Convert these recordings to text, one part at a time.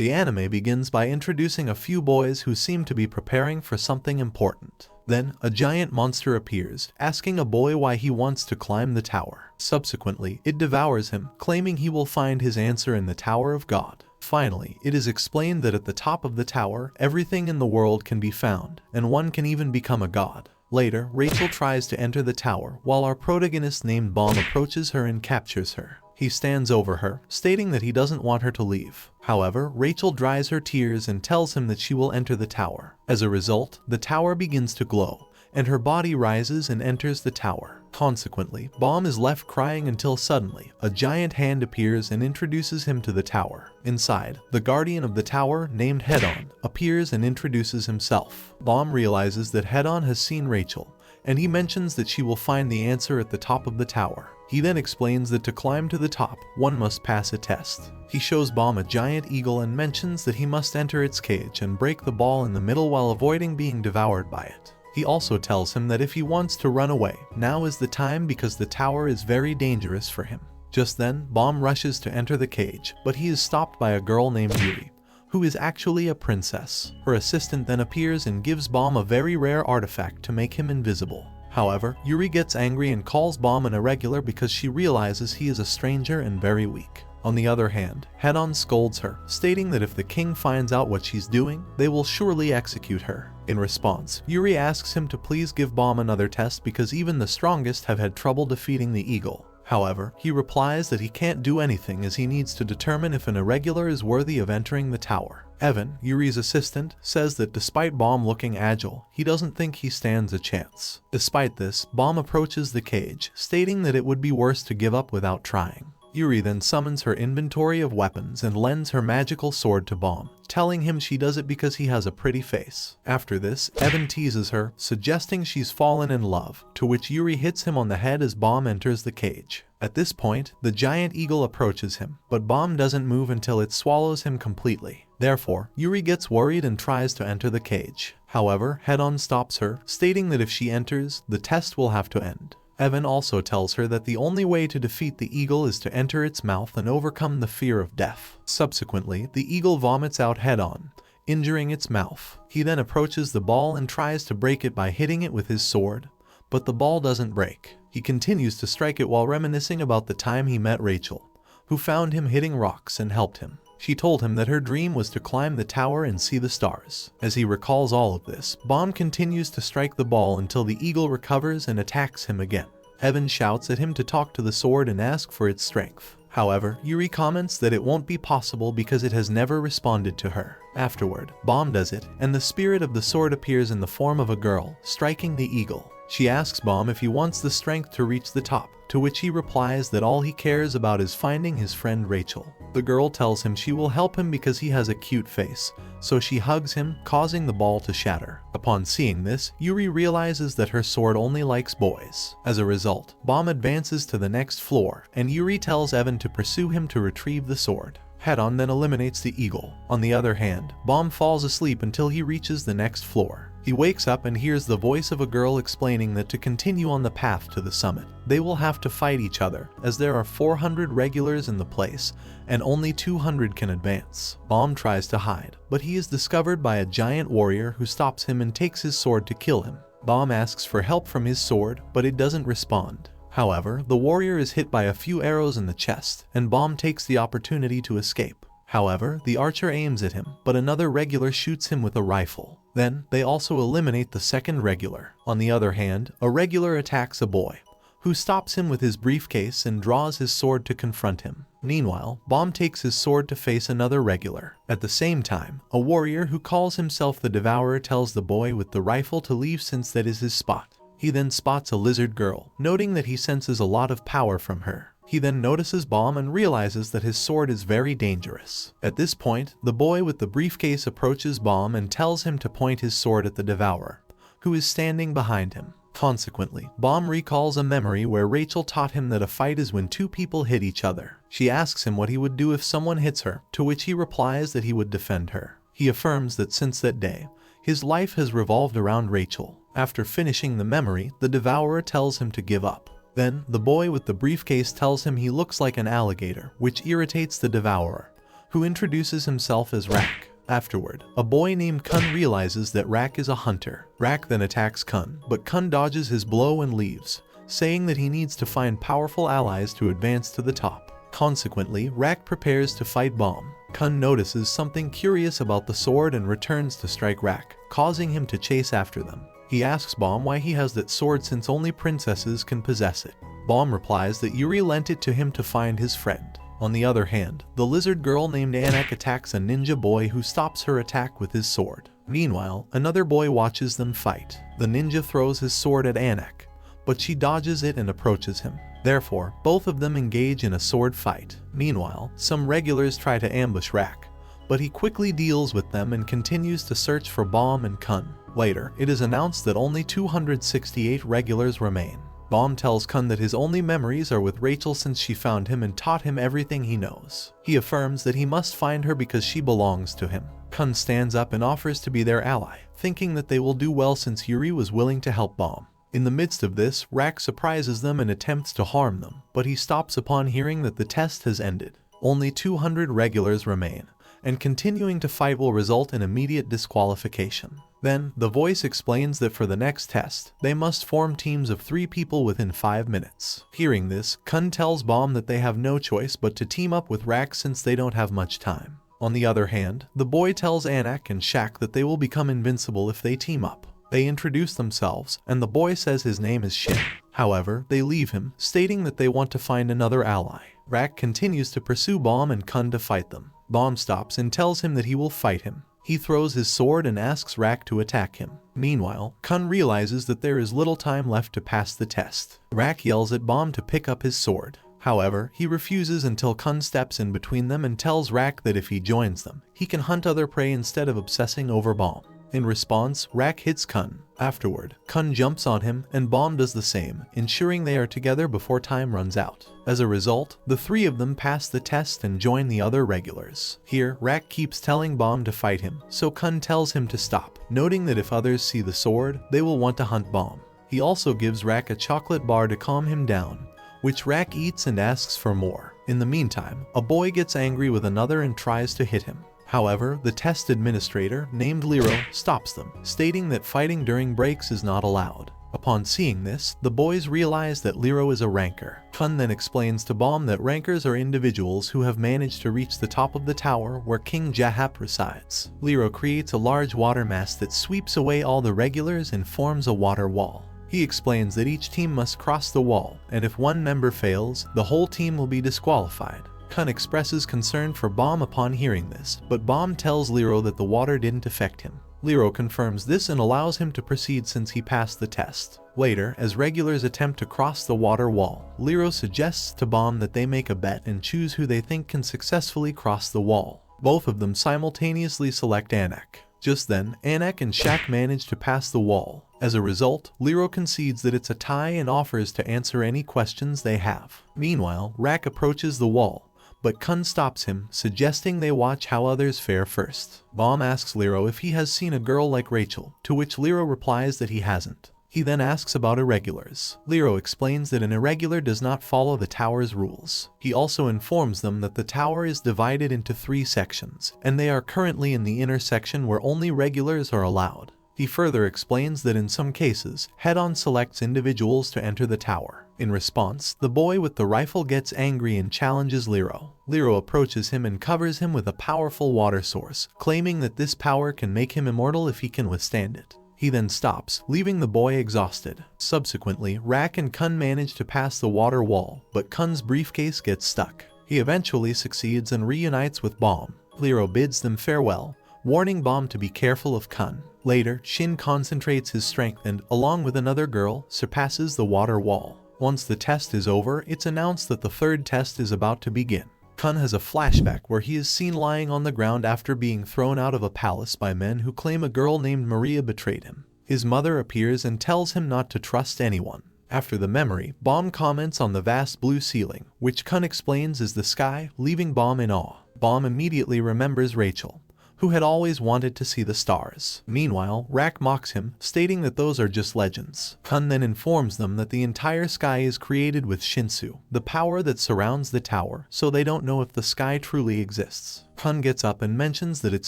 The anime begins by introducing a few boys who seem to be preparing for something important. Then, a giant monster appears, asking a boy why he wants to climb the tower. Subsequently, it devours him, claiming he will find his answer in the Tower of God. Finally, it is explained that at the top of the tower, everything in the world can be found, and one can even become a god. Later, Rachel tries to enter the tower, while our protagonist named Baum approaches her and captures her. He stands over her, stating that he doesn't want her to leave. However, Rachel dries her tears and tells him that she will enter the tower. As a result, the tower begins to glow, and her body rises and enters the tower. Consequently, Baum is left crying until suddenly, a giant hand appears and introduces him to the tower. Inside, the guardian of the tower, named Hedon, appears and introduces himself. Baum realizes that Hedon has seen Rachel, and he mentions that she will find the answer at the top of the tower. He then explains that to climb to the top, one must pass a test. He shows Baum a giant eagle and mentions that he must enter its cage and break the ball in the middle while avoiding being devoured by it. He also tells him that if he wants to run away, now is the time because the tower is very dangerous for him. Just then, Baum rushes to enter the cage, but he is stopped by a girl named Yuri, who is actually a princess. Her assistant then appears and gives Baum a very rare artifact to make him invisible. However, Yuri gets angry and calls Baum an irregular because she realizes he is a stranger and very weak. On the other hand, Hedon scolds her, stating that if the king finds out what she's doing, they will surely execute her. In response, Yuri asks him to please give Baum another test because even the strongest have had trouble defeating the eagle. However, he replies that he can't do anything as he needs to determine if an irregular is worthy of entering the tower. Evan, Yuri's assistant, says that despite Baum looking agile, he doesn't think he stands a chance. Despite this, Baum approaches the cage, stating that it would be worse to give up without trying. Yuri then summons her inventory of weapons and lends her magical sword to Baum, telling him she does it because he has a pretty face. After this, Evan teases her, suggesting she's fallen in love, to which Yuri hits him on the head as Baum enters the cage. At this point, the giant eagle approaches him, but Baum doesn't move until it swallows him completely. Therefore, Yuri gets worried and tries to enter the cage. However, Hedon stops her, stating that if she enters, the test will have to end. Evan also tells her that the only way to defeat the eagle is to enter its mouth and overcome the fear of death. Subsequently, the eagle vomits out Hedon, injuring its mouth. He then approaches the ball and tries to break it by hitting it with his sword, but the ball doesn't break. He continues to strike it while reminiscing about the time he met Rachel, who found him hitting rocks and helped him. She told him that her dream was to climb the tower and see the stars. As he recalls all of this, Baum continues to strike the ball until the eagle recovers and attacks him again. Evan shouts at him to talk to the sword and ask for its strength. However, Yuri comments that it won't be possible because it has never responded to her. Afterward, Baum does it, and the spirit of the sword appears in the form of a girl, striking the eagle. She asks Baum if he wants the strength to reach the top, to which he replies that all he cares about is finding his friend Rachel. The girl tells him she will help him because he has a cute face, so she hugs him, causing the ball to shatter. Upon seeing this, Yuri realizes that her sword only likes boys. As a result, Baum advances to the next floor, and Yuri tells Evan to pursue him to retrieve the sword. Hedon then eliminates the eagle. On the other hand, Baum falls asleep until he reaches the next floor. He wakes up and hears the voice of a girl explaining that to continue on the path to the summit, they will have to fight each other, as there are 400 regulars in the place, and only 200 can advance. Baum tries to hide, but he is discovered by a giant warrior who stops him and takes his sword to kill him. Baum asks for help from his sword, but it doesn't respond. However, the warrior is hit by a few arrows in the chest, and Baum takes the opportunity to escape. However, the archer aims at him, but another regular shoots him with a rifle. Then, they also eliminate the second regular. On the other hand, a regular attacks a boy, who stops him with his briefcase and draws his sword to confront him. Meanwhile, Baum takes his sword to face another regular. At the same time, a warrior who calls himself the Devourer tells the boy with the rifle to leave since that is his spot. He then spots a lizard girl, noting that he senses a lot of power from her. He then notices Baum and realizes that his sword is very dangerous. At this point, the boy with the briefcase approaches Baum and tells him to point his sword at the Devourer, who is standing behind him. Consequently, Baum recalls a memory where Rachel taught him that a fight is when two people hit each other. She asks him what he would do if someone hits her, to which he replies that he would defend her. He affirms that since that day, his life has revolved around Rachel. After finishing the memory, the Devourer tells him to give up. Then, the boy with the briefcase tells him he looks like an alligator, which irritates the Devourer, who introduces himself as Rak. Afterward, a boy named Kun realizes that Rak is a hunter. Rak then attacks Kun, but Kun dodges his blow and leaves, saying that he needs to find powerful allies to advance to the top. Consequently, Rak prepares to fight Bomb. Kun notices something curious about the sword and returns to strike Rak, causing him to chase after them. He asks Bomb why he has that sword since only princesses can possess it. Bomb replies that Yuri lent it to him to find his friend. On the other hand, the lizard girl named Anak attacks a ninja boy who stops her attack with his sword. Meanwhile, another boy watches them fight. The ninja throws his sword at Anak, but she dodges it and approaches him. Therefore, both of them engage in a sword fight. Meanwhile, some regulars try to ambush Rak, but he quickly deals with them and continues to search for Bomb and Kun. Later, it is announced that only 268 regulars remain. Bomb tells Kun that his only memories are with Rachel since she found him and taught him everything he knows. He affirms that he must find her because she belongs to him. Kun stands up and offers to be their ally, thinking that they will do well since Yuri was willing to help Bomb. In the midst of this, Rak surprises them and attempts to harm them, but he stops upon hearing that the test has ended. Only 200 regulars remain, and continuing to fight will result in immediate disqualification. Then, the voice explains that for the next test, they must form teams of 3 people within 5 minutes. Hearing this, Kun tells Bomb that they have no choice but to team up with Rak since they don't have much time. On the other hand, the boy tells Anak and Shaq that they will become invincible if they team up. They introduce themselves, and the boy says his name is Shin. However, they leave him, stating that they want to find another ally. Rak continues to pursue Bomb and Kun to fight them. Bomb stops and tells him that he will fight him. He throws his sword and asks Rak to attack him. Meanwhile, Kun realizes that there is little time left to pass the test. Rak yells at Bomb to pick up his sword. However, he refuses until Kun steps in between them and tells Rak that if he joins them, he can hunt other prey instead of obsessing over Bomb. In response, Rak hits Kun. Afterward, Kun jumps on him and Bomb does the same, ensuring they are together before time runs out. As a result, the 3 of them pass the test and join the other regulars. Here, Rak keeps telling Bomb to fight him, so Kun tells him to stop, noting that if others see the sword, they will want to hunt Bomb. He also gives Rak a chocolate bar to calm him down, which Rak eats and asks for more. In the meantime, a boy gets angry with another and tries to hit him. However, the test administrator, named Lero, stops them, stating that fighting during breaks is not allowed. Upon seeing this, the boys realize that Lero is a ranker. Kun then explains to Bomb that rankers are individuals who have managed to reach the top of the tower where King Jahap resides. Lero creates a large water mass that sweeps away all the regulars and forms a water wall. He explains that each team must cross the wall, and if one member fails, the whole team will be disqualified. Kun expresses concern for Bomb upon hearing this, but Bomb tells Lero that the water didn't affect him. Lero confirms this and allows him to proceed since he passed the test. Later, as regulars attempt to cross the water wall, Lero suggests to Bomb that they make a bet and choose who they think can successfully cross the wall. Both of them simultaneously select Anak. Just then, Anak and Shaq manage to pass the wall. As a result, Lero concedes that it's a tie and offers to answer any questions they have. Meanwhile, Rak approaches the wall, but Kun stops him, suggesting they watch how others fare first. Bomb asks Lero if he has seen a girl like Rachel, to which Lero replies that he hasn't. He then asks about irregulars. Lero explains that an irregular does not follow the tower's rules. He also informs them that the tower is divided into 3 sections, and they are currently in the inner section where only regulars are allowed. He further explains that in some cases, head-on selects individuals to enter the tower. In response, the boy with the rifle gets angry and challenges Lero. Lero approaches him and covers him with a powerful water source, claiming that this power can make him immortal if he can withstand it. He then stops, leaving the boy exhausted. Subsequently, Rak and Kun manage to pass the water wall, but Kun's briefcase gets stuck. He eventually succeeds and reunites with Bomb. Lero bids them farewell, warning Bomb to be careful of Kun. Later, Shin concentrates his strength and, along with another girl, surpasses the water wall. Once the test is over, it's announced that the 3rd test is about to begin. Kun has a flashback where he is seen lying on the ground after being thrown out of a palace by men who claim a girl named Maria betrayed him. His mother appears and tells him not to trust anyone. After the memory, Bomb comments on the vast blue ceiling, which Kun explains is the sky, leaving Bomb in awe. Bomb immediately remembers Rachel, who had always wanted to see the stars. Meanwhile, Rak mocks him, stating that those are just legends. Kun then informs them that the entire sky is created with Shinsu, the power that surrounds the tower, so they don't know if the sky truly exists. Kun gets up and mentions that it's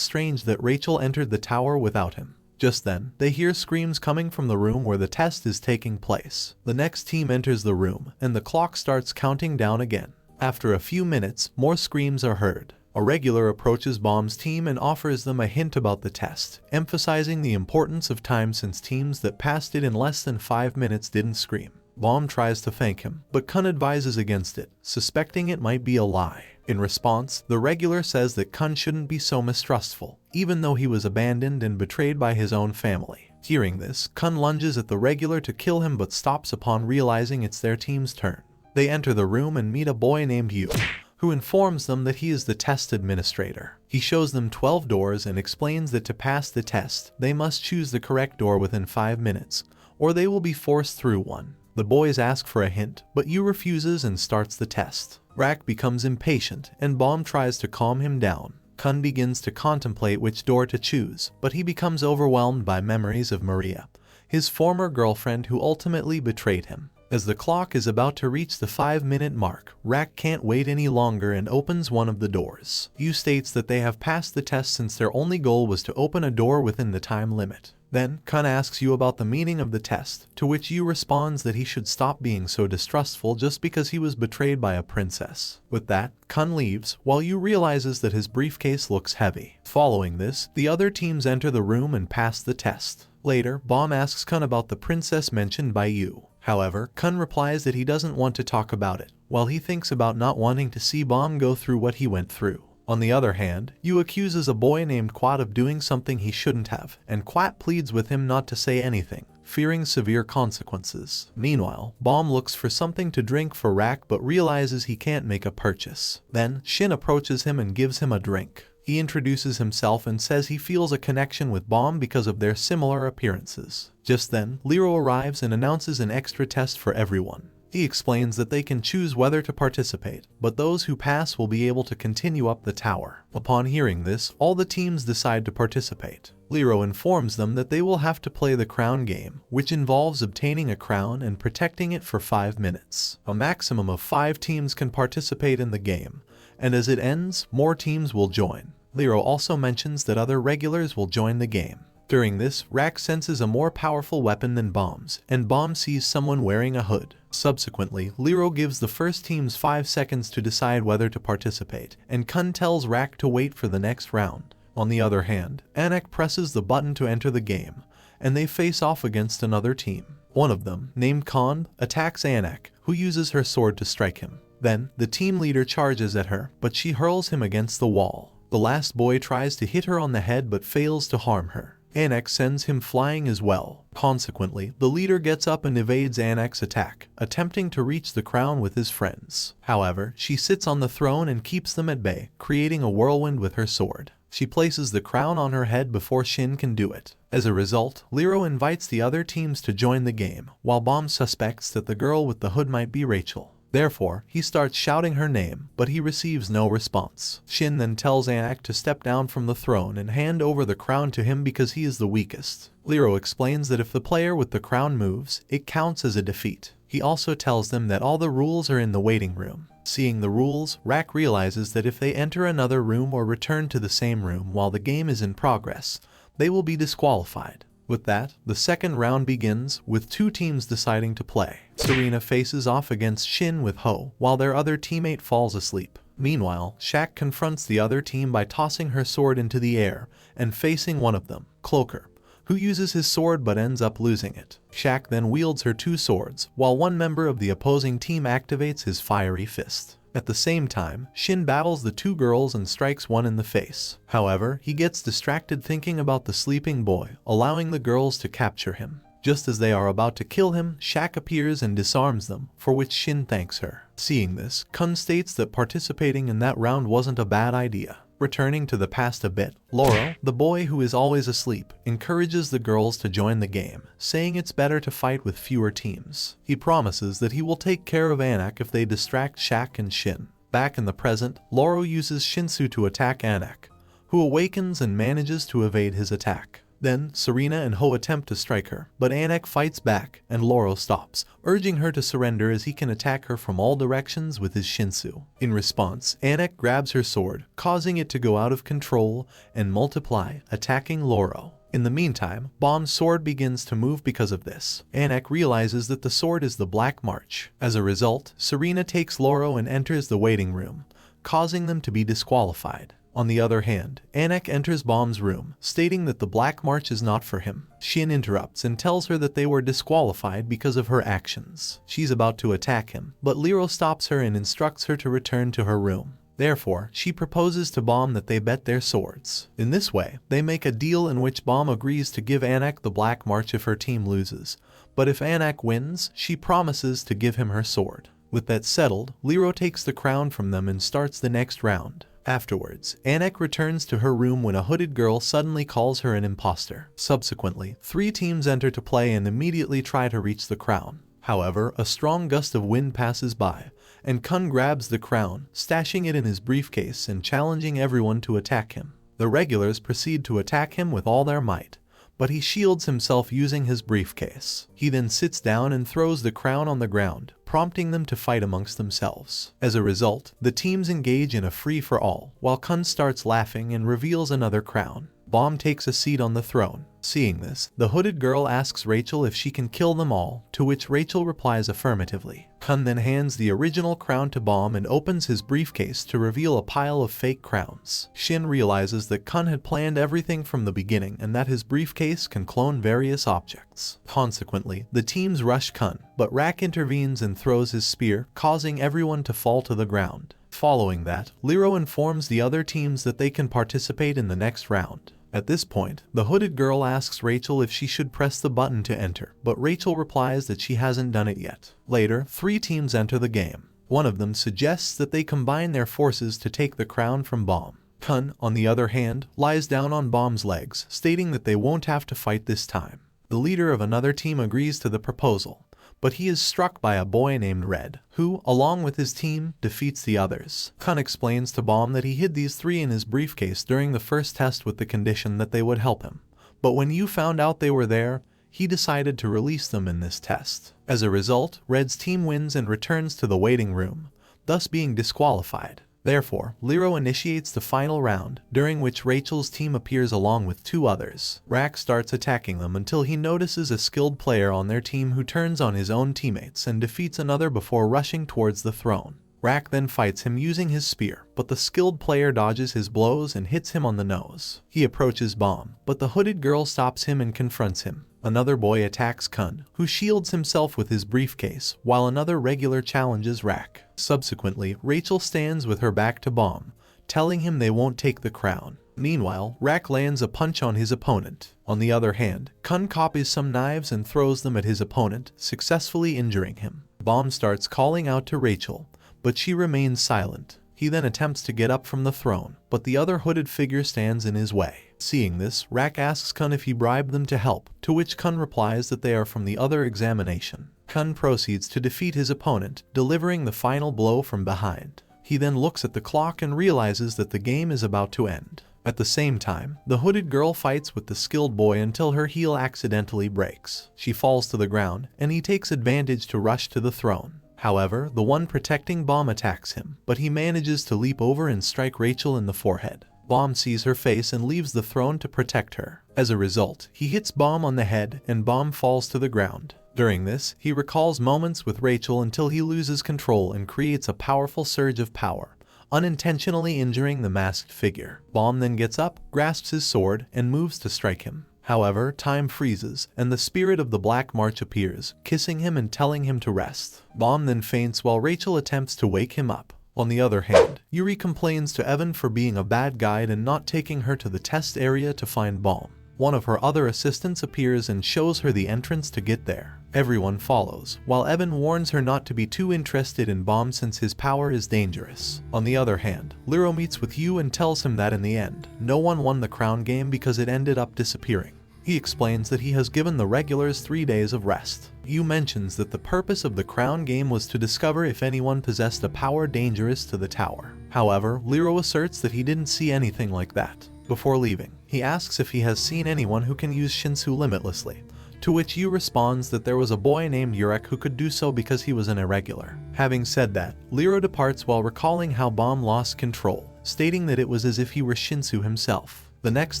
strange that Rachel entered the tower without him. Just then, they hear screams coming from the room where the test is taking place. The next team enters the room, and the clock starts counting down again. After a few minutes, more screams are heard. A regular approaches Bomb's team and offers them a hint about the test, emphasizing the importance of time since teams that passed it in less than 5 minutes didn't scream. Bomb tries to thank him, but Kun advises against it, suspecting it might be a lie. In response, the regular says that Kun shouldn't be so mistrustful, even though he was abandoned and betrayed by his own family. Hearing this, Kun lunges at the regular to kill him but stops upon realizing it's their team's turn. They enter the room and meet a boy named Yu, who informs them that he is the test administrator. He shows them 12 doors and explains that to pass the test, they must choose the correct door within 5 minutes, or they will be forced through one. The boys ask for a hint, but Yu refuses and starts the test. Rak becomes impatient, and Bomb tries to calm him down. Kun begins to contemplate which door to choose, but he becomes overwhelmed by memories of Maria, his former girlfriend who ultimately betrayed him. As the clock is about to reach the 5-minute mark, Rak can't wait any longer and opens one of the doors. Yu states that they have passed the test since their only goal was to open a door within the time limit. Then, Kun asks Yu about the meaning of the test, to which Yu responds that he should stop being so distrustful just because he was betrayed by a princess. With that, Kun leaves, while Yu realizes that his briefcase looks heavy. Following this, the other teams enter the room and pass the test. Later, Bomb asks Kun about the princess mentioned by Yu. However, Kun replies that he doesn't want to talk about it, while he thinks about not wanting to see Bomb go through what he went through. On the other hand, Yu accuses a boy named Quat of doing something he shouldn't have, and Quat pleads with him not to say anything, fearing severe consequences. Meanwhile, Bomb looks for something to drink for Rak but realizes he can't make a purchase. Then, Shin approaches him and gives him a drink. He introduces himself and says he feels a connection with Bomb because of their similar appearances. Just then, Lero arrives and announces an extra test for everyone. He explains that they can choose whether to participate, but those who pass will be able to continue up the tower. Upon hearing this, all the teams decide to participate. Lero informs them that they will have to play the crown game, which involves obtaining a crown and protecting it for 5 minutes. A maximum of 5 teams can participate in the game, and as it ends, more teams will join. Lero also mentions that other regulars will join the game. During this, Rak senses a more powerful weapon than Bomb's, and Bomb sees someone wearing a hood. Subsequently, Lero gives the first teams 5 seconds to decide whether to participate, and Kun tells Rak to wait for the next round. On the other hand, Anak presses the button to enter the game, and they face off against another team. One of them, named Khan, attacks Anak, who uses her sword to strike him. Then, the team leader charges at her, but she hurls him against the wall. The last boy tries to hit her on the head but fails to harm her. Anak sends him flying as well. Consequently, the leader gets up and evades Anak's attack, attempting to reach the crown with his friends. However, she sits on the throne and keeps them at bay, creating a whirlwind with her sword. She places the crown on her head before Shin can do it. As a result, Lero invites the other teams to join the game, while Bomb suspects that the girl with the hood might be Rachel. Therefore, he starts shouting her name, but he receives no response. Shin then tells Anak to step down from the throne and hand over the crown to him because he is the weakest. Lero explains that if the player with the crown moves, it counts as a defeat. He also tells them that all the rules are in the waiting room. Seeing the rules, Rak realizes that if they enter another room or return to the same room while the game is in progress, they will be disqualified. With that, the second round begins, with 2 teams deciding to play. Serena faces off against Shin with Ho, while their other teammate falls asleep. Meanwhile, Shaq confronts the other team by tossing her sword into the air and facing one of them, Cloaker, who uses his sword but ends up losing it. Shaq then wields her 2 swords, while one member of the opposing team activates his fiery fist. At the same time, Shin battles the 2 girls and strikes one in the face. However, he gets distracted thinking about the sleeping boy, allowing the girls to capture him. Just as they are about to kill him, Shaq appears and disarms them, for which Shin thanks her. Seeing this, Kun states that participating in that round wasn't a bad idea. Returning to the past a bit, Laurel, the boy who is always asleep, encourages the girls to join the game, saying it's better to fight with fewer teams. He promises that he will take care of Anak if they distract Shaq and Shin. Back in the present, Laurel uses Shinsu to attack Anak, who awakens and manages to evade his attack. Then, Serena and Ho attempt to strike her, but Anak fights back, and Lauro stops, urging her to surrender as he can attack her from all directions with his Shinsu. In response, Anak grabs her sword, causing it to go out of control and multiply, attacking Lauro. In the meantime, Bomb's sword begins to move because of this. Anak realizes that the sword is the Black March. As a result, Serena takes Lauro and enters the waiting room, causing them to be disqualified. On the other hand, Anak enters Bomb's room, stating that the Black March is not for him. Shin interrupts and tells her that they were disqualified because of her actions. She's about to attack him, but Lero stops her and instructs her to return to her room. Therefore, she proposes to Bomb that they bet their swords. In this way, they make a deal in which Bomb agrees to give Anak the Black March if her team loses, but if Anak wins, she promises to give him her sword. With that settled, Lero takes the crown from them and starts the next round. Afterwards, Anak returns to her room when a hooded girl suddenly calls her an imposter. Subsequently, 3 teams enter to play and immediately try to reach the crown. However, a strong gust of wind passes by, and Kun grabs the crown, stashing it in his briefcase and challenging everyone to attack him. The regulars proceed to attack him with all their might, but he shields himself using his briefcase. He then sits down and throws the crown on the ground, prompting them to fight amongst themselves. As a result, the teams engage in a free-for-all, while Kun starts laughing and reveals another crown. Bomb takes a seat on the throne. Seeing this, the hooded girl asks Rachel if she can kill them all, to which Rachel replies affirmatively. Kun then hands the original crown to Bomb and opens his briefcase to reveal a pile of fake crowns. Shin realizes that Kun had planned everything from the beginning and that his briefcase can clone various objects. Consequently, the teams rush Kun, but Rak intervenes and throws his spear, causing everyone to fall to the ground. Following that, Lero informs the other teams that they can participate in the next round. At this point, the hooded girl asks Rachel if she should press the button to enter, but Rachel replies that she hasn't done it yet. Later, 3 teams enter the game. One of them suggests that they combine their forces to take the crown from Bomb. Kun, on the other hand, lies down on Bomb's legs, stating that they won't have to fight this time. The leader of another team agrees to the proposal, but he is struck by a boy named Red, who, along with his team, defeats the others. Kun explains to Bomb that he hid these 3 in his briefcase during the first test with the condition that they would help him. But when you found out they were there, he decided to release them in this test. As a result, Red's team wins and returns to the waiting room, thus being disqualified. Therefore, Lero initiates the final round, during which Rachel's team appears along with 2 others. Rak starts attacking them until he notices a skilled player on their team who turns on his own teammates and defeats another before rushing towards the throne. Rak then fights him using his spear, but the skilled player dodges his blows and hits him on the nose. He approaches Bomb, but the hooded girl stops him and confronts him. Another boy attacks Kun, who shields himself with his briefcase, while another regular challenges Rak. Subsequently, Rachel stands with her back to Bomb, telling him they won't take the crown. Meanwhile, Rak lands a punch on his opponent. On the other hand, Kun copies some knives and throws them at his opponent, successfully injuring him. Bomb starts calling out to Rachel, but she remains silent. He then attempts to get up from the throne, but the other hooded figure stands in his way. Seeing this, Rak asks Kun if he bribed them to help, to which Kun replies that they are from the other examination. Kun proceeds to defeat his opponent, delivering the final blow from behind. He then looks at the clock and realizes that the game is about to end. At the same time, the hooded girl fights with the skilled boy until her heel accidentally breaks. She falls to the ground, and he takes advantage to rush to the throne. However, the one protecting Bomb attacks him, but he manages to leap over and strike Rachel in the forehead. Bomb sees her face and leaves the throne to protect her. As a result, he hits Bomb on the head and Bomb falls to the ground. During this, he recalls moments with Rachel until he loses control and creates a powerful surge of power, unintentionally injuring the masked figure. Bomb then gets up, grasps his sword, and moves to strike him. However, time freezes, and the spirit of the Black March appears, kissing him and telling him to rest. Bomb then faints while Rachel attempts to wake him up. On the other hand, Yuri complains to Evan for being a bad guide and not taking her to the test area to find Bomb. One of her other assistants appears and shows her the entrance to get there. Everyone follows, while Evan warns her not to be too interested in Bomb since his power is dangerous. On the other hand, Lero meets with Yu and tells him that in the end, no one won the crown game because it ended up disappearing. He explains that he has given the regulars 3 days of rest. Yu mentions that the purpose of the crown game was to discover if anyone possessed a power dangerous to the tower. However, Lero asserts that he didn't see anything like that. Before leaving, he asks if he has seen anyone who can use Shinsu limitlessly, to which Yu responds that there was a boy named Yurek who could do so because he was an irregular. Having said that, Liro departs while recalling how Bomb lost control, stating that it was as if he were Shinsu himself. The next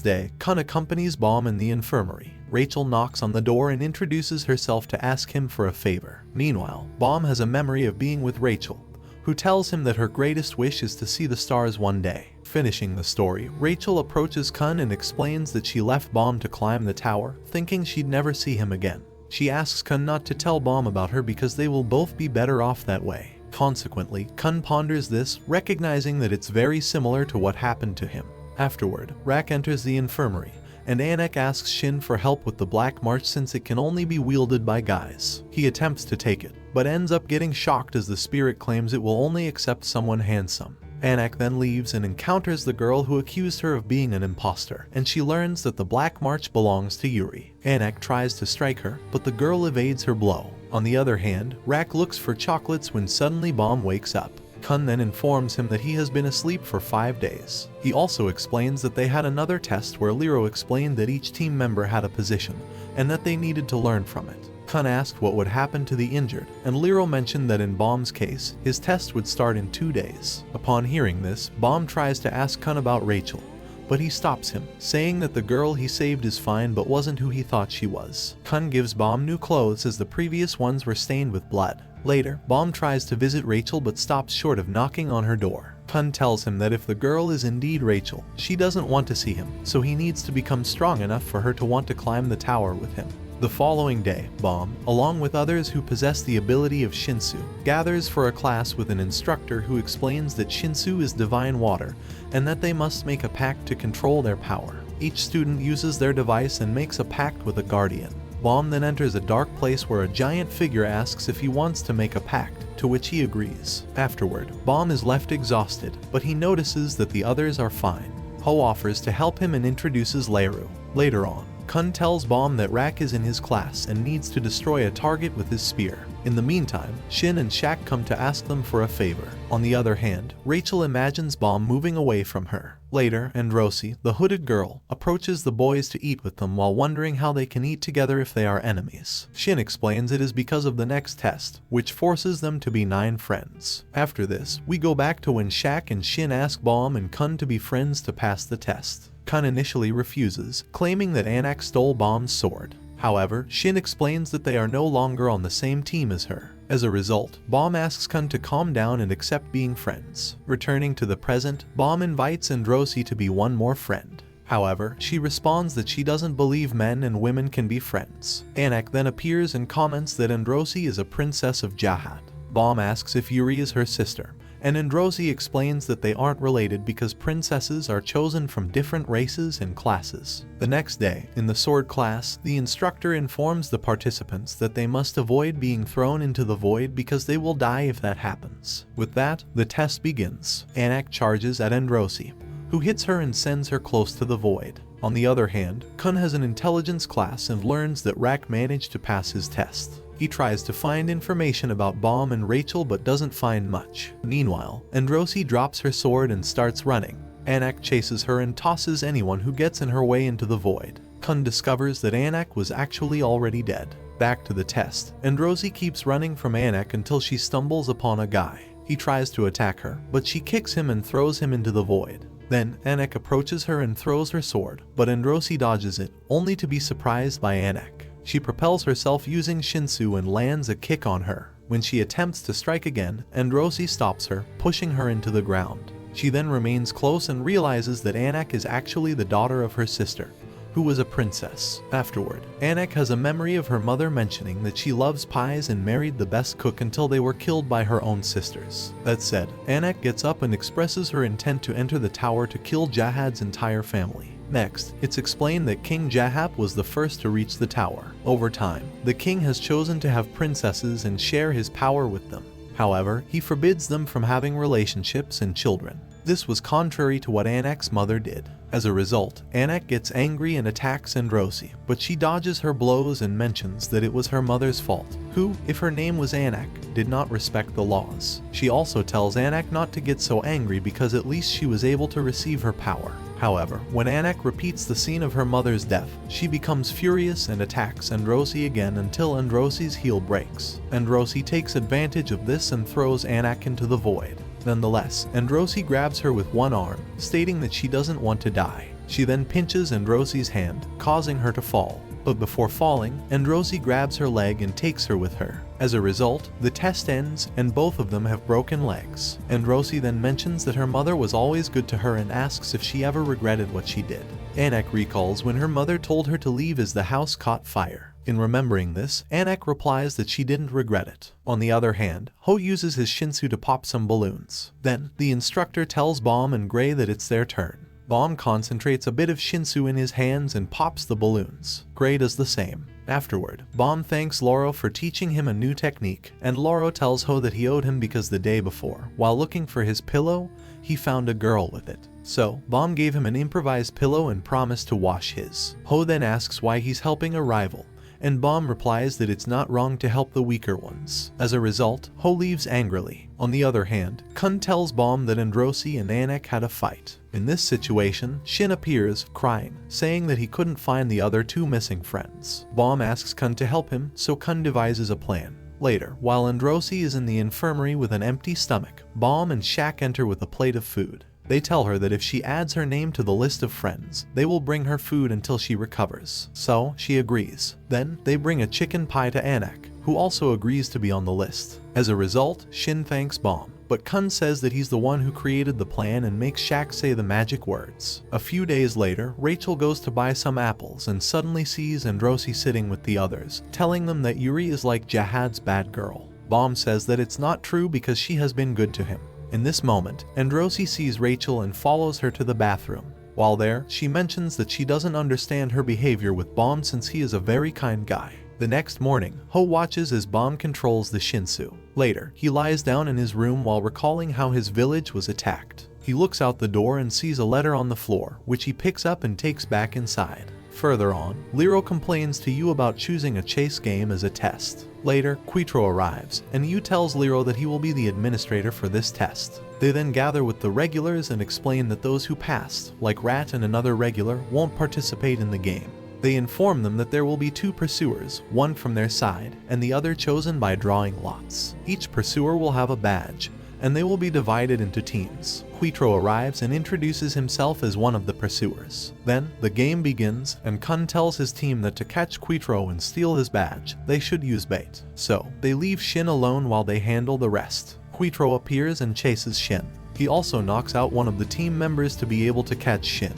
day, Kun accompanies Bomb in the infirmary. Rachel knocks on the door and introduces herself to ask him for a favor. Meanwhile, Bomb has a memory of being with Rachel, who tells him that her greatest wish is to see the stars one day. Finishing the story, Rachel approaches Kun and explains that she left Bomb to climb the tower, thinking she'd never see him again. She asks Kun not to tell Bomb about her because they will both be better off that way. Consequently, Kun ponders this, recognizing that it's very similar to what happened to him. Afterward, Rak enters the infirmary, and Anak asks Shin for help with the Black March since it can only be wielded by guys. He attempts to take it, but ends up getting shocked as the spirit claims it will only accept someone handsome. Anak then leaves and encounters the girl who accused her of being an imposter, and she learns that the Black March belongs to Yuri. Anak tries to strike her, but the girl evades her blow. On the other hand, Rak looks for chocolates when suddenly Bomb wakes up. Kun then informs him that he has been asleep for 5 days. He also explains that they had another test where Liro explained that each team member had a position, and that they needed to learn from it. Kun asked what would happen to the injured, and Liro mentioned that in Bomb's case, his test would start in 2 days. Upon hearing this, Bomb tries to ask Kun about Rachel, but he stops him, saying that the girl he saved is fine but wasn't who he thought she was. Kun gives Bomb new clothes as the previous ones were stained with blood. Later, Bomb tries to visit Rachel but stops short of knocking on her door. Kun tells him that if the girl is indeed Rachel, she doesn't want to see him, so he needs to become strong enough for her to want to climb the tower with him. The following day, Bomb, along with others who possess the ability of Shinsu, gathers for a class with an instructor who explains that Shinsu is divine water and that they must make a pact to control their power. Each student uses their device and makes a pact with a guardian. Bomb then enters a dark place where a giant figure asks if he wants to make a pact, to which he agrees. Afterward, Bomb is left exhausted, but he notices that the others are fine. Ho offers to help him and introduces Leru. Later on, Kun tells Bomb that Rak is in his class and needs to destroy a target with his spear. In the meantime, Shin and Shak come to ask them for a favor. On the other hand, Rachel imagines Bomb moving away from her. Later, Androsi, the hooded girl, approaches the boys to eat with them while wondering how they can eat together if they are enemies. Shin explains it is because of the next test, which forces them to be 9 friends. After this, we go back to when Shak and Shin ask Bomb and Kun to be friends to pass the test. Kun initially refuses, claiming that Anak stole Bomb's sword. However, Shin explains that they are no longer on the same team as her. As a result, Bomb asks Kun to calm down and accept being friends. Returning to the present, Bomb invites Androsi to be one more friend. However, she responds that she doesn't believe men and women can be friends. Anak then appears and comments that Androsi is a princess of Jahat. Bomb asks if Yuri is her sister, and Androsi explains that they aren't related because princesses are chosen from different races and classes. The next day, in the sword class, the instructor informs the participants that they must avoid being thrown into the void because they will die if that happens. With that, the test begins. Anak charges at Androsi, who hits her and sends her close to the void. On the other hand, Kun has an intelligence class and learns that Rak managed to pass his test. He tries to find information about Bomb and Rachel but doesn't find much. Meanwhile, Androsi drops her sword and starts running. Anak chases her and tosses anyone who gets in her way into the void. Kun discovers that Anak was actually already dead. Back to the test, Androsi keeps running from Anak until she stumbles upon a guy. He tries to attack her, but she kicks him and throws him into the void. Then, Anak approaches her and throws her sword, but Androsi dodges it, only to be surprised by Anak. She propels herself using Shinsu and lands a kick on her. When she attempts to strike again, Androsi stops her, pushing her into the ground. She then remains close and realizes that Anak is actually the daughter of her sister, who was a princess. Afterward, Anak has a memory of her mother mentioning that she loves pies and married the best cook until they were killed by her own sisters. That said, Anak gets up and expresses her intent to enter the tower to kill Jahad's entire family. Next, it's explained that King Jahap was the first to reach the tower. Over time, the king has chosen to have princesses and share his power with them. However, he forbids them from having relationships and children. This was contrary to what Anak's mother did. As a result, Anak gets angry and attacks Androsi, but she dodges her blows and mentions that it was her mother's fault, who, if her name was Anak, did not respect the laws. She also tells Anak not to get so angry because at least she was able to receive her power. However, when Anak repeats the scene of her mother's death, she becomes furious and attacks Androsi again until Androsi's heel breaks. Androsi takes advantage of this and throws Anak into the void. Nonetheless, Androsi grabs her with one arm, stating that she doesn't want to die. She then pinches Androsi's hand, causing her to fall. But before falling, Androsi grabs her leg and takes her with her. As a result, the test ends and both of them have broken legs. Androsi then mentions that her mother was always good to her and asks if she ever regretted what she did. Anak recalls when her mother told her to leave as the house caught fire. In remembering this, Anak replies that she didn't regret it. On the other hand, Ho uses his Shinsu to pop some balloons. Then, the instructor tells Bomb and Gray that it's their turn. Bomb concentrates a bit of Shinsu in his hands and pops the balloons. Gray does the same. Afterward, Bomb thanks Loro for teaching him a new technique, and Loro tells Ho that he owed him because the day before, while looking for his pillow, he found a girl with it. So, Bomb gave him an improvised pillow and promised to wash his. Ho then asks why he's helping a rival, and Bomb replies that it's not wrong to help the weaker ones. As a result, Ho leaves angrily. On the other hand, Kun tells Bomb that Androsi and Anak had a fight. In this situation, Shin appears, crying, saying that he couldn't find the other two missing friends. Bomb asks Kun to help him, so Kun devises a plan. Later, while Androsi is in the infirmary with an empty stomach, Bomb and Shaq enter with a plate of food. They tell her that if she adds her name to the list of friends, they will bring her food until she recovers. So, she agrees. Then, they bring a chicken pie to Anak, who also agrees to be on the list. As a result, Shin thanks Bomb, but Kun says that he's the one who created the plan and makes Shaq say the magic words. A few days later, Rachel goes to buy some apples and suddenly sees Androsi sitting with the others, telling them that Yuri is like Jahad's bad girl. Bomb says that it's not true because she has been good to him. In this moment, Androsi sees Rachel and follows her to the bathroom. While there, she mentions that she doesn't understand her behavior with Bomb since he is a very kind guy. The next morning, Ho watches as Bomb controls the Shinsu. Later, he lies down in his room while recalling how his village was attacked. He looks out the door and sees a letter on the floor, which he picks up and takes back inside. Further on, Lero complains to Yu about choosing a chase game as a test. Later, Quitro arrives, and Yu tells Lero that he will be the administrator for this test. They then gather with the regulars and explain that those who passed, like Rat and another regular, won't participate in the game. They inform them that there will be two pursuers, one from their side, and the other chosen by drawing lots. Each pursuer will have a badge, and they will be divided into teams. Quitro arrives and introduces himself as one of the pursuers. Then, the game begins, and Kun tells his team that to catch Quitro and steal his badge, they should use bait. So, they leave Shin alone while they handle the rest. Quitro appears and chases Shin. He also knocks out one of the team members to be able to catch Shin,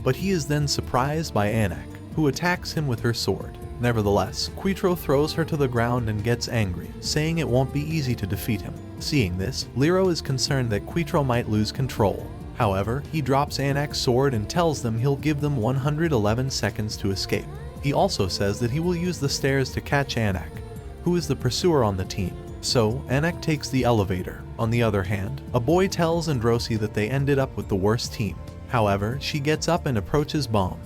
but he is then surprised by Anak, who attacks him with her sword. Nevertheless, Quitro throws her to the ground and gets angry, saying it won't be easy to defeat him. Seeing this, Lero is concerned that Quitro might lose control. However, he drops Anak's sword and tells them he'll give them 111 seconds to escape. He also says that he will use the stairs to catch Anak, who is the pursuer on the team. So, Anak takes the elevator. On the other hand, a boy tells Androsi that they ended up with the worst team. However, she gets up and approaches Bomb,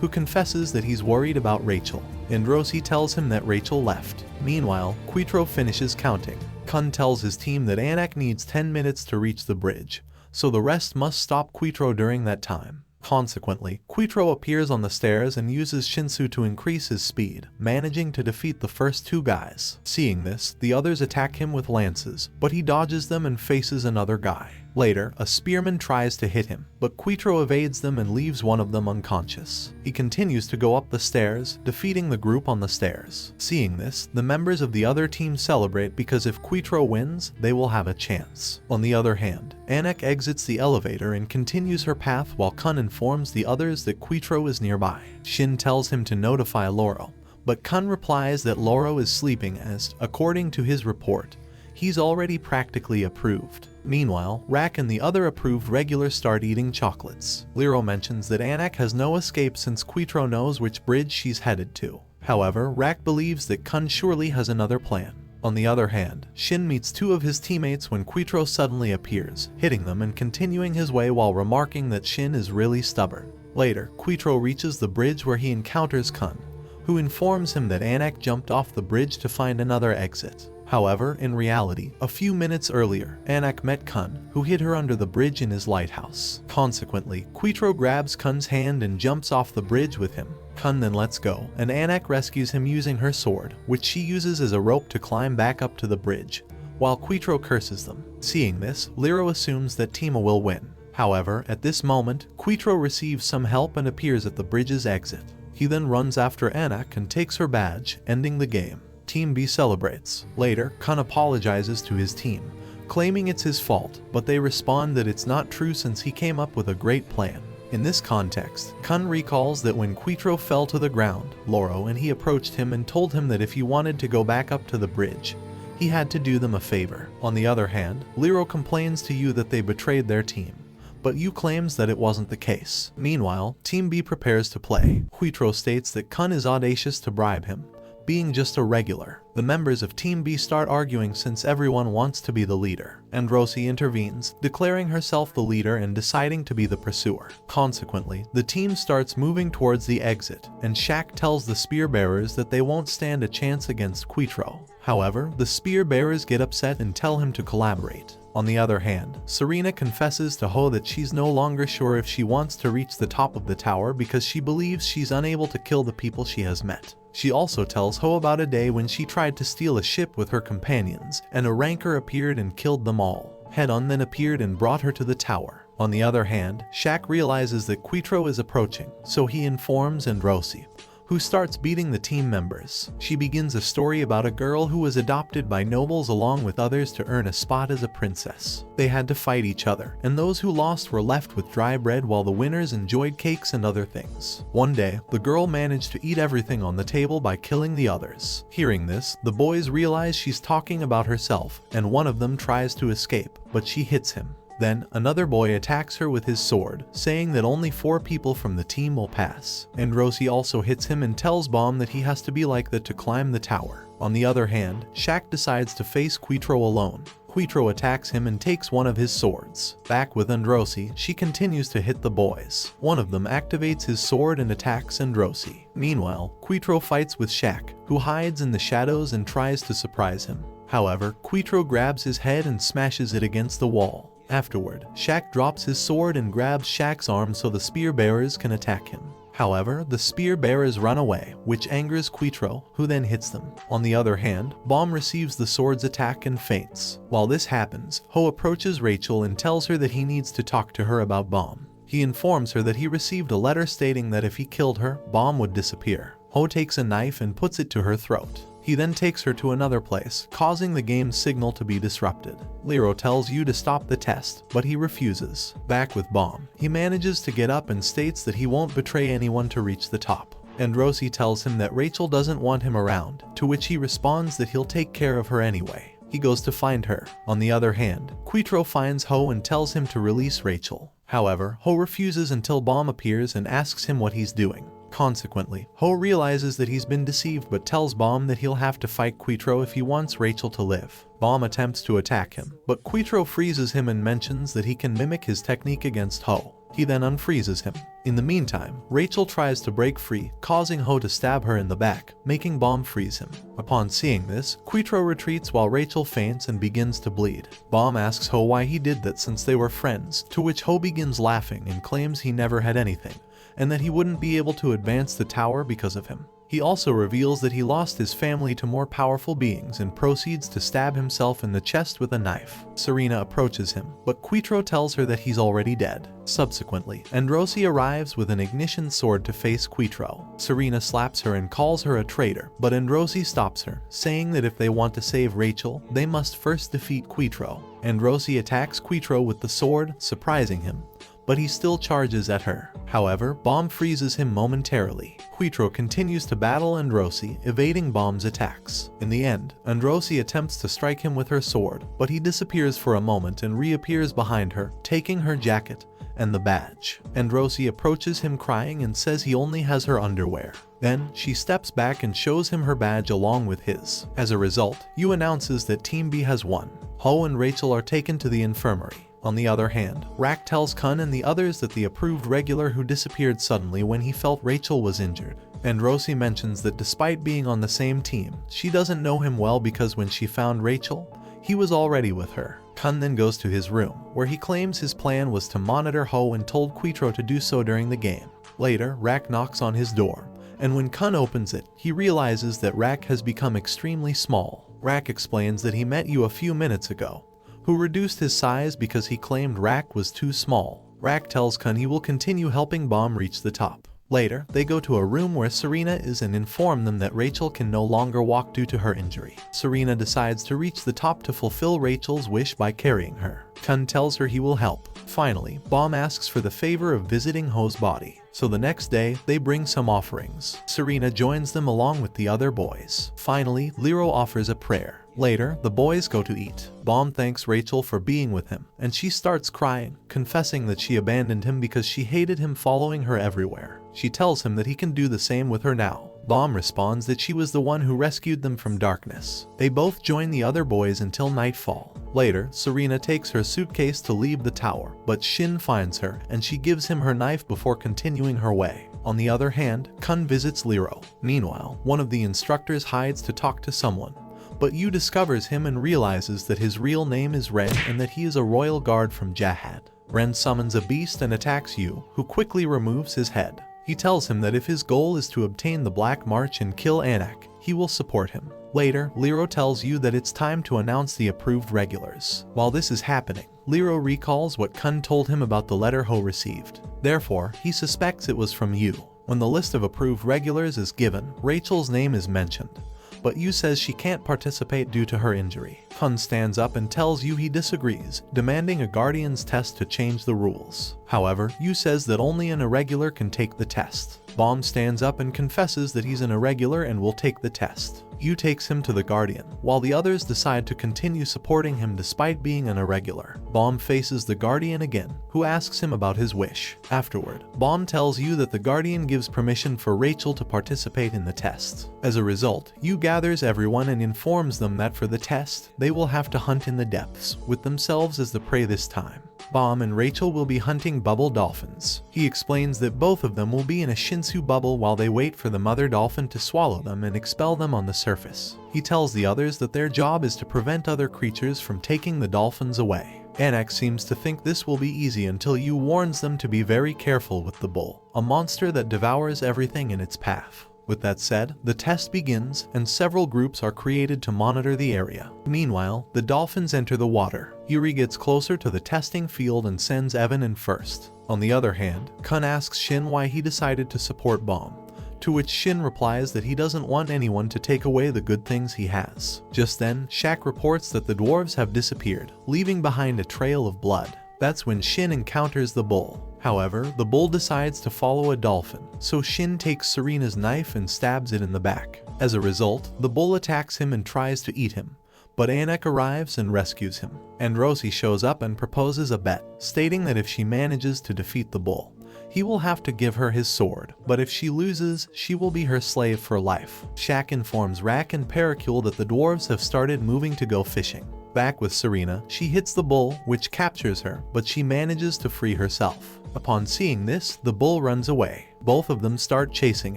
who confesses that he's worried about Rachel. Androsi tells him that Rachel left. Meanwhile, Quitro finishes counting. Kun tells his team that Anak needs 10 minutes to reach the bridge, so the rest must stop Quitro during that time. Consequently, Quitro appears on the stairs and uses Shinsu to increase his speed, managing to defeat the first two guys. Seeing this, the others attack him with lances, but he dodges them and faces another guy. Later, a spearman tries to hit him, but Quitro evades them and leaves one of them unconscious. He continues to go up the stairs, defeating the group on the stairs. Seeing this, the members of the other team celebrate because if Quitro wins, they will have a chance. On the other hand, Anak exits the elevator and continues her path while Kun informs the others that Quitro is nearby. Shin tells him to notify Loro, but Kun replies that Loro is sleeping as, according to his report, he's already practically approved. Meanwhile, Rak and the other approved regulars start eating chocolates. Lero mentions that Anak has no escape since Quitro knows which bridge she's headed to. However, Rak believes that Kun surely has another plan. On the other hand, Shin meets two of his teammates when Quitro suddenly appears, hitting them and continuing his way while remarking that Shin is really stubborn. Later, Quitro reaches the bridge where he encounters Kun, who informs him that Anak jumped off the bridge to find another exit. However, in reality, a few minutes earlier, Anak met Kun, who hid her under the bridge in his lighthouse. Consequently, Quitro grabs Kun's hand and jumps off the bridge with him. Kun then lets go, and Anak rescues him using her sword, which she uses as a rope to climb back up to the bridge, while Quitro curses them. Seeing this, Lero assumes that Tima will win. However, at this moment, Quitro receives some help and appears at the bridge's exit. He then runs after Anak and takes her badge, ending the game. Team B celebrates. Later, Kun apologizes to his team, claiming it's his fault, but they respond that it's not true since he came up with a great plan. In this context, Kun recalls that when Quitro fell to the ground, Loro and he approached him and told him that if he wanted to go back up to the bridge, he had to do them a favor. On the other hand, Lero complains to Yu that they betrayed their team, but Yu claims that it wasn't the case. Meanwhile, Team B prepares to play. Quitro states that Kun is audacious to bribe him, being just a regular. The members of Team B start arguing since everyone wants to be the leader, and Rosie intervenes, declaring herself the leader and deciding to be the pursuer. Consequently, the team starts moving towards the exit, and Shaq tells the spear bearers that they won't stand a chance against Quitro. However, the spear bearers get upset and tell him to collaborate. On the other hand, Serena confesses to Ho that she's no longer sure if she wants to reach the top of the tower because she believes she's unable to kill the people she has met. She also tells Ho about a day when she tried to steal a ship with her companions, and a ranker appeared and killed them all. Hedon then appeared and brought her to the tower. On the other hand, Shaq realizes that Quitro is approaching, so he informs Rosie, who starts beating the team members. She begins a story about a girl who was adopted by nobles along with others to earn a spot as a princess. They had to fight each other, and those who lost were left with dry bread while the winners enjoyed cakes and other things. One day, the girl managed to eat everything on the table by killing the others. Hearing this, the boys realize she's talking about herself, and one of them tries to escape, but she hits him. Then, another boy attacks her with his sword, saying that only 4 people from the team will pass. And Rosie also hits him and tells Bomb that he has to be like that to climb the tower. On the other hand, Shaq decides to face Quitro alone. Quitro attacks him and takes one of his swords. Back with Androsi, she continues to hit the boys. One of them activates his sword and attacks Androsi. Meanwhile, Quitro fights with Shaq, who hides in the shadows and tries to surprise him. However, Quitro grabs his head and smashes it against the wall. Afterward, Shaq drops his sword and grabs Shaq's arm so the spear bearers can attack him. However, the spear bearers run away, which angers Quitro, who then hits them. On the other hand, Bomb receives the sword's attack and faints. While this happens, Ho approaches Rachel and tells her that he needs to talk to her about Bomb. He informs her that he received a letter stating that if he killed her, Bomb would disappear. Ho takes a knife and puts it to her throat. He then takes her to another place, causing the game's signal to be disrupted. Lero tells Yu to stop the test, but he refuses. Back with Bomb, he manages to get up and states that he won't betray anyone to reach the top. And Rosie tells him that Rachel doesn't want him around, to which he responds that he'll take care of her anyway. He goes to find her. On the other hand, Quitro finds Ho and tells him to release Rachel. However, Ho refuses until Bomb appears and asks him what he's doing. Consequently, Ho realizes that he's been deceived but tells Bomb that he'll have to fight Quitro if he wants Rachel to live. Bomb attempts to attack him, but Quitro freezes him and mentions that he can mimic his technique against Ho. He then unfreezes him. In the meantime, Rachel tries to break free, causing Ho to stab her in the back, making Bomb freeze him. Upon seeing this, Quitro retreats while Rachel faints and begins to bleed. Bomb asks Ho why he did that since they were friends, to which Ho begins laughing and claims he never had anything, and that he wouldn't be able to advance the tower because of him. He also reveals that he lost his family to more powerful beings and proceeds to stab himself in the chest with a knife. Serena approaches him, but Quitro tells her that he's already dead. Subsequently, Androsi arrives with an ignition sword to face Quitro. Serena slaps her and calls her a traitor, but Androsi stops her, saying that if they want to save Rachel, they must first defeat Quitro. Androsi attacks Quitro with the sword, surprising him, but he still charges at her. However, Bomb freezes him momentarily. Quitro continues to battle Androsi, evading Bomb's attacks. In the end, Androsi attempts to strike him with her sword, but he disappears for a moment and reappears behind her, taking her jacket and the badge. Androsi approaches him crying and says he only has her underwear. Then, she steps back and shows him her badge along with his. As a result, Yu announces that Team B has won. Ho and Rachel are taken to the infirmary. On the other hand, Rack tells Kun and the others that the approved regular who disappeared suddenly when he felt Rachel was injured. And Rosie mentions that despite being on the same team, she doesn't know him well because when she found Rachel, he was already with her. Kun then goes to his room, where he claims his plan was to monitor Ho and told Quitro to do so during the game. Later, Rack knocks on his door, and when Kun opens it, he realizes that Rack has become extremely small. Rack explains that he met you a few minutes ago, who reduced his size because he claimed Rack was too small. Rack tells Kun he will continue helping Bomb reach the top. Later, they go to a room where Serena is and inform them that Rachel can no longer walk due to her injury. Serena decides to reach the top to fulfill Rachel's wish by carrying her. Kun tells her he will help. Finally, Bomb asks for the favor of visiting Ho's body. So the next day, they bring some offerings. Serena joins them along with the other boys. Finally, Lero offers a prayer. Later, the boys go to eat. Bomb thanks Rachel for being with him, and she starts crying, confessing that she abandoned him because she hated him following her everywhere. She tells him that he can do the same with her now. Bomb responds that she was the one who rescued them from darkness. They both join the other boys until nightfall. Later, Serena takes her suitcase to leave the tower, but Shin finds her, and she gives him her knife before continuing her way. On the other hand, Kun visits Lero. Meanwhile, one of the instructors hides to talk to someone, but Yu discovers him and realizes that his real name is Ren and that he is a royal guard from Jahad. Ren summons a beast and attacks Yu, who quickly removes his head. He tells him that if his goal is to obtain the Black March and kill Anak, he will support him. Later, Lero tells Yu that it's time to announce the approved regulars. While this is happening, Lero recalls what Kun told him about the letter Ho received. Therefore, he suspects it was from Yu. When the list of approved regulars is given, Rachel's name is mentioned, but Yu says she can't participate due to her injury. Kun stands up and tells Yu he disagrees, demanding a guardian's test to change the rules. However, Yu says that only an irregular can take the test. Bomb stands up and confesses that he's an irregular and will take the test. Yu takes him to the Guardian, while the others decide to continue supporting him despite being an irregular. Bomb faces the Guardian again, who asks him about his wish. Afterward, Bomb tells Yu that the Guardian gives permission for Rachel to participate in the test. As a result, Yu gathers everyone and informs them that for the test, they will have to hunt in the depths, with themselves as the prey this time. Bomb and Rachel will be hunting bubble dolphins. He explains that both of them will be in a Shinsu bubble while they wait for the mother dolphin to swallow them and expel them on the surface. He tells the others that their job is to prevent other creatures from taking the dolphins away. Anak seems to think this will be easy until Yu warns them to be very careful with the bull, a monster that devours everything in its path. With that said, the test begins, and several groups are created to monitor the area. Meanwhile, the dolphins enter the water. Yuri gets closer to the testing field and sends Evan in first. On the other hand, Kun asks Shin why he decided to support Bomb, to which Shin replies that he doesn't want anyone to take away the good things he has. Just then, Shaq reports that the dwarves have disappeared, leaving behind a trail of blood. That's when Shin encounters the bull. However, the bull decides to follow a dolphin, so Shin takes Serena's knife and stabs it in the back. As a result, the bull attacks him and tries to eat him, but Anak arrives and rescues him. And Rosie shows up and proposes a bet, stating that if she manages to defeat the bull, he will have to give her his sword, but if she loses, she will be her slave for life. Shaq informs Rack and Pericule that the dwarves have started moving to go fishing. Back with Serena, she hits the bull, which captures her, but she manages to free herself. Upon seeing this, the bull runs away. Both of them start chasing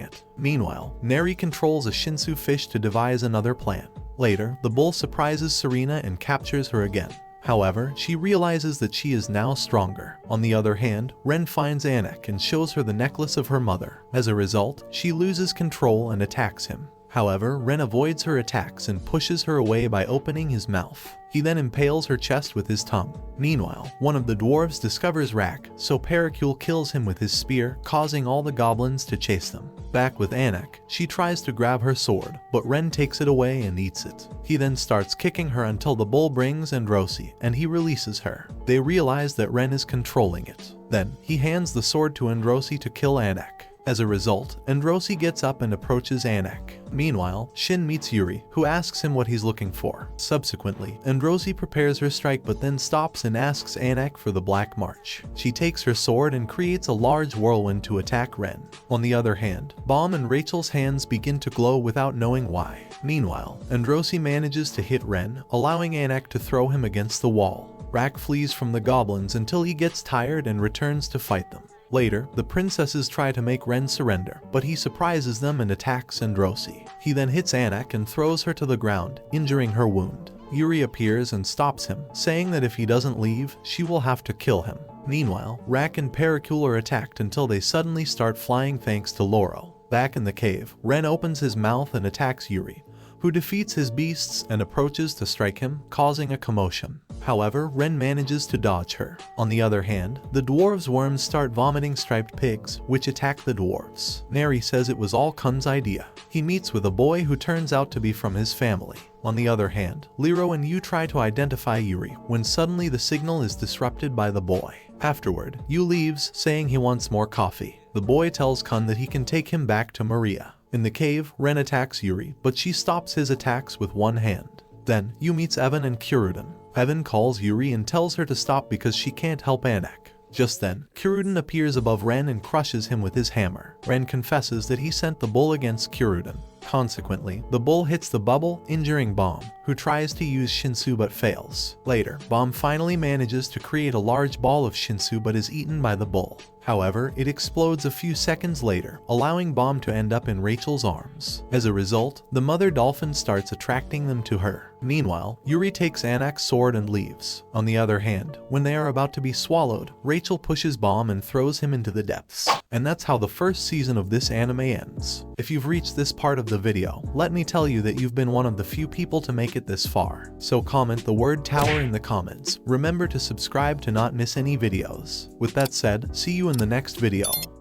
it. Meanwhile, Neri controls a Shinsu fish to devise another plan. Later, the bull surprises Serena and captures her again. However, she realizes that she is now stronger. On the other hand, Ren finds Anak and shows her the necklace of her mother. As a result, she loses control and attacks him. However, Ren avoids her attacks and pushes her away by opening his mouth. He then impales her chest with his tongue. Meanwhile, one of the dwarves discovers Rack, so Pericule kills him with his spear, causing all the goblins to chase them. Back with Anak, she tries to grab her sword, but Ren takes it away and eats it. He then starts kicking her until the bull brings Androsi, and he releases her. They realize that Ren is controlling it. Then, he hands the sword to Androsi to kill Anak. As a result, Androsi gets up and approaches Anak. Meanwhile, Shin meets Yuri, who asks him what he's looking for. Subsequently, Androsi prepares her strike but then stops and asks Anak for the Black March. She takes her sword and creates a large whirlwind to attack Ren. On the other hand, Bomb and Rachel's hands begin to glow without knowing why. Meanwhile, Androsi manages to hit Ren, allowing Anak to throw him against the wall. Rak flees from the goblins until he gets tired and returns to fight them. Later, the princesses try to make Ren surrender, but he surprises them and attacks Androsi. He then hits Anak and throws her to the ground, injuring her wound. Yuri appears and stops him, saying that if he doesn't leave, she will have to kill him. Meanwhile, Rak and Pericule are attacked until they suddenly start flying thanks to Loro. Back in the cave, Ren opens his mouth and attacks Yuri, who defeats his beasts and approaches to strike him, causing a commotion. However, Ren manages to dodge her. On the other hand, the dwarves' worms start vomiting striped pigs, which attack the dwarves. Neri says it was all Kun's idea. He meets with a boy who turns out to be from his family. On the other hand, Lero and Yu try to identify Yuri, when suddenly the signal is disrupted by the boy. Afterward, Yu leaves, saying he wants more coffee. The boy tells Kun that he can take him back to Maria. In the cave, Ren attacks Yuri, but she stops his attacks with one hand. Then, Yu meets Evan and Kurudin. Evan calls Yuri and tells her to stop because she can't help Anak. Just then, Kurudin appears above Ren and crushes him with his hammer. Ren confesses that he sent the bull against Kurudin. Consequently, the bull hits the bubble, injuring Bomb, who tries to use Shinsu but fails. Later, Bomb finally manages to create a large ball of Shinsu but is eaten by the bull. However, it explodes a few seconds later, allowing Bomb to end up in Rachel's arms. As a result, the mother dolphin starts attracting them to her. Meanwhile, Yuri takes Anak's sword and leaves. On the other hand, when they are about to be swallowed, Rachel pushes Bomb and throws him into the depths. And that's how the first season of this anime ends. If you've reached this part of the video, let me tell you that you've been one of the few people to make it this far. So comment the word tower in the comments. Remember to subscribe to not miss any videos. With that said, see you in the next video.